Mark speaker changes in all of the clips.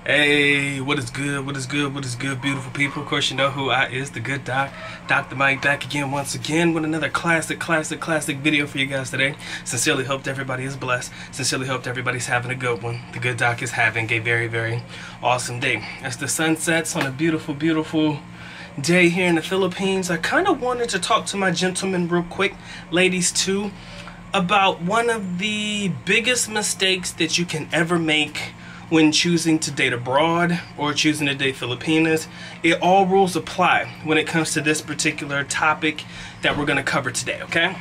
Speaker 1: Hey, what is good, what is good, what is good, beautiful people? Of course, you know who I is, the good doc, Dr. Mike, back again once again with another classic video for you guys today. Sincerely hoped everybody is blessed. Sincerely hoped everybody's having a good one. The good doc is having a very awesome day. As the sun sets on a beautiful day here in the Philippines, I kind of wanted to talk to my gentlemen real quick, ladies too, about one of the biggest mistakes that you can ever make when choosing to date abroad or choosing to date Filipinas. All rules apply when it comes to this particular topic that we're going to cover today, okay?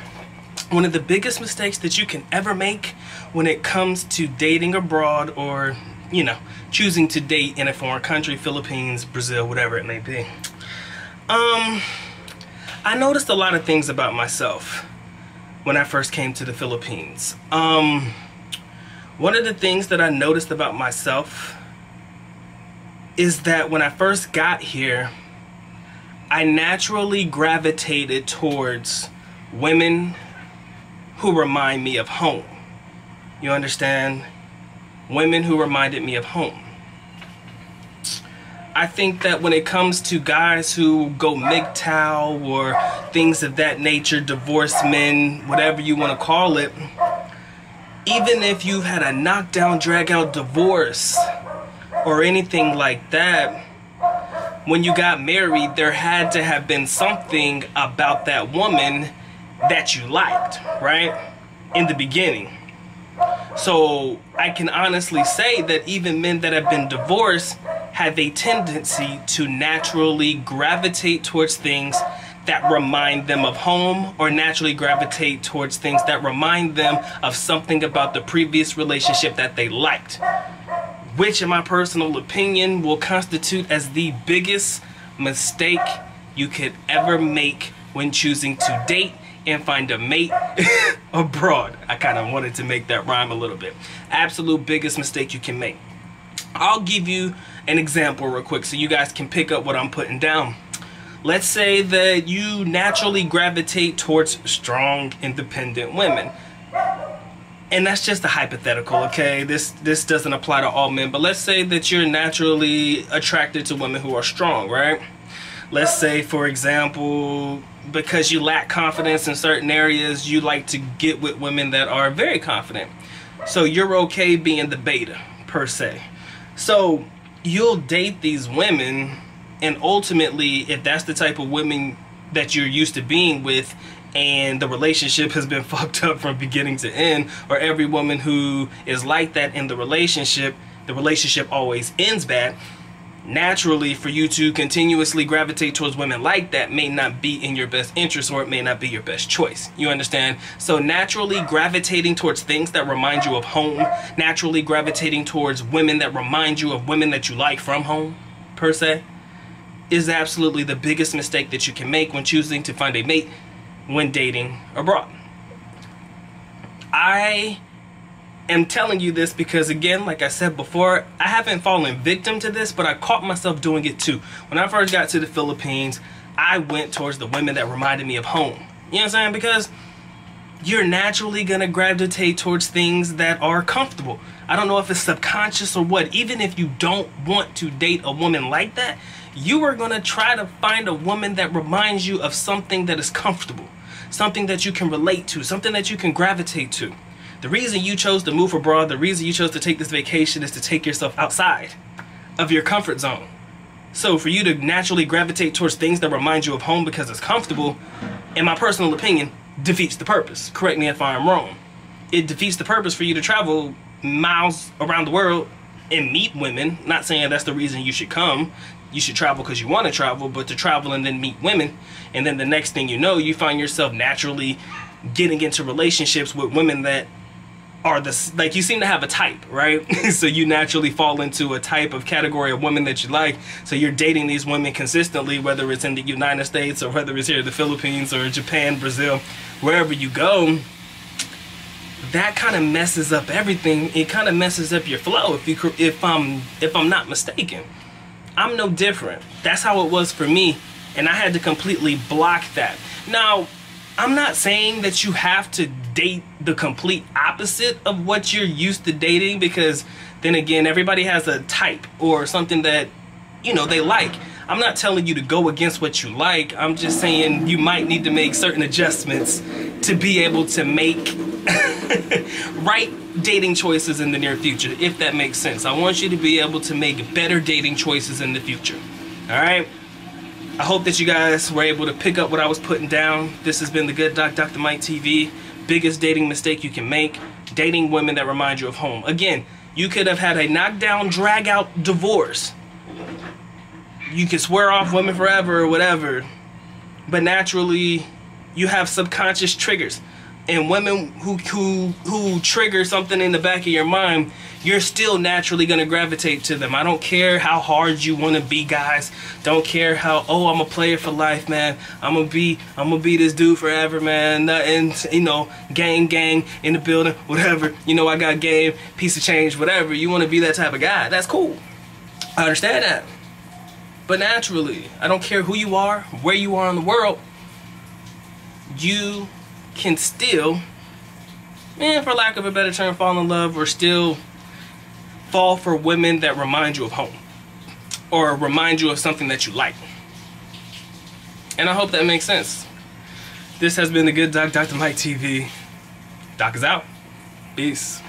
Speaker 1: One of the biggest mistakes that you can ever make when it comes to dating abroad or, you know, choosing to date in a foreign country, Philippines, Brazil, whatever it may be. I noticed a lot of things about myself when I first came to the Philippines. One of the things that I noticed about myself is that when I first got here, I naturally gravitated towards women who remind me of home. You understand? Women who reminded me of home. I think that when it comes to guys who go MGTOW or things of that nature, divorced men, whatever you want to call it, even if you've had a knockdown, drag-out divorce or anything like that, when you got married, there had to have been something about that woman that you liked, right? In the beginning. So I can honestly say that even men that have been divorced have a tendency to naturally gravitate towards things that remind them of home, or naturally gravitate towards things that remind them of something about the previous relationship that they liked, which in my personal opinion will constitute as the biggest mistake you could ever make when choosing to date and find a mate abroad. I kind of wanted to make that rhyme a little bit. Absolute biggest mistake you can make. I'll give you an example real quick so you guys can pick up what I'm putting down. Let's say that you naturally gravitate towards strong, independent women. And that's just a hypothetical, okay? This doesn't apply to all men, but let's say that you're naturally attracted to women who are strong, right? Let's say, for example, because you lack confidence in certain areas, you like to get with women that are very confident. So you're okay being the beta, per se. So you'll date these women, and ultimately, if that's the type of women that you're used to being with and the relationship has been fucked up from beginning to end, or every woman who is like that in the relationship always ends bad, naturally for you to continuously gravitate towards women like that may not be in your best interest, or it may not be your best choice. You understand? So naturally gravitating towards things that remind you of home, naturally gravitating towards women that remind you of women that you like from home, per se, is absolutely the biggest mistake that you can make when choosing to find a mate when dating abroad. I am telling you this because, again, like I said before, I haven't fallen victim to this, but I caught myself doing it too. When I first got to the Philippines, I went towards the women that reminded me of home. You know what I'm saying? Because you're naturally gonna gravitate towards things that are comfortable. I don't know if it's subconscious or what. Even if you don't want to date a woman like that, you are gonna try to find a woman that reminds you of something that is comfortable, something that you can relate to, something that you can gravitate to. The reason you chose to move abroad, the reason you chose to take this vacation is to take yourself outside of your comfort zone. So for you to naturally gravitate towards things that remind you of home because it's comfortable, in my personal opinion, defeats the purpose. Correct me if I'm wrong. It defeats the purpose for you to travel miles around the world and meet women. Not saying that's the reason you should come. You should travel because you want to travel, but to travel and then meet women, and then the next thing you know, you find yourself naturally getting into relationships with women that are like, you seem to have a type, right? So you naturally fall into a type of category of women that you like. So you're dating these women consistently, whether it's in the United States or whether it's here in the Philippines or Japan, Brazil, wherever you go. That kind of messes up everything. It kind of messes up your flow, if I'm not mistaken. I'm no different. That's how it was for me, and I had to completely block that. Now, I'm not saying that you have to date the complete opposite of what you're used to dating, because Then again, everybody has a type or something that, you know, they like. I'm not telling you to go against what you like. I'm just saying you might need to make certain adjustments to be able to make right dating choices in the near future, if that makes sense. I want you to be able to make better dating choices in the future. All right? I hope that you guys were able to pick up what I was putting down. This has been the Good Doc, Dr. Mike TV. Biggest dating mistake you can make: dating women that remind you of home. Again, you could have had a knockdown, drag-out divorce. You can swear off women forever or whatever, but naturally you have subconscious triggers, and women who trigger something in the back of your mind, you're still naturally going to gravitate to them. I don't care how hard you want to be, guys. Don't care how, oh, I'm a player for life, man. I'm gonna be this dude forever, man. And you know, gang in the building, whatever. You know, I got game, piece of change, whatever. You want to be that type of guy, that's cool. I understand that. But naturally, I don't care who you are, where you are in the world, you can still, for lack of a better term, fall in love, or still fall for women that remind you of home, or remind you of something that you like. And I hope that makes sense. This has been the Good Doc, Dr. Mike TV. Doc is out. Peace.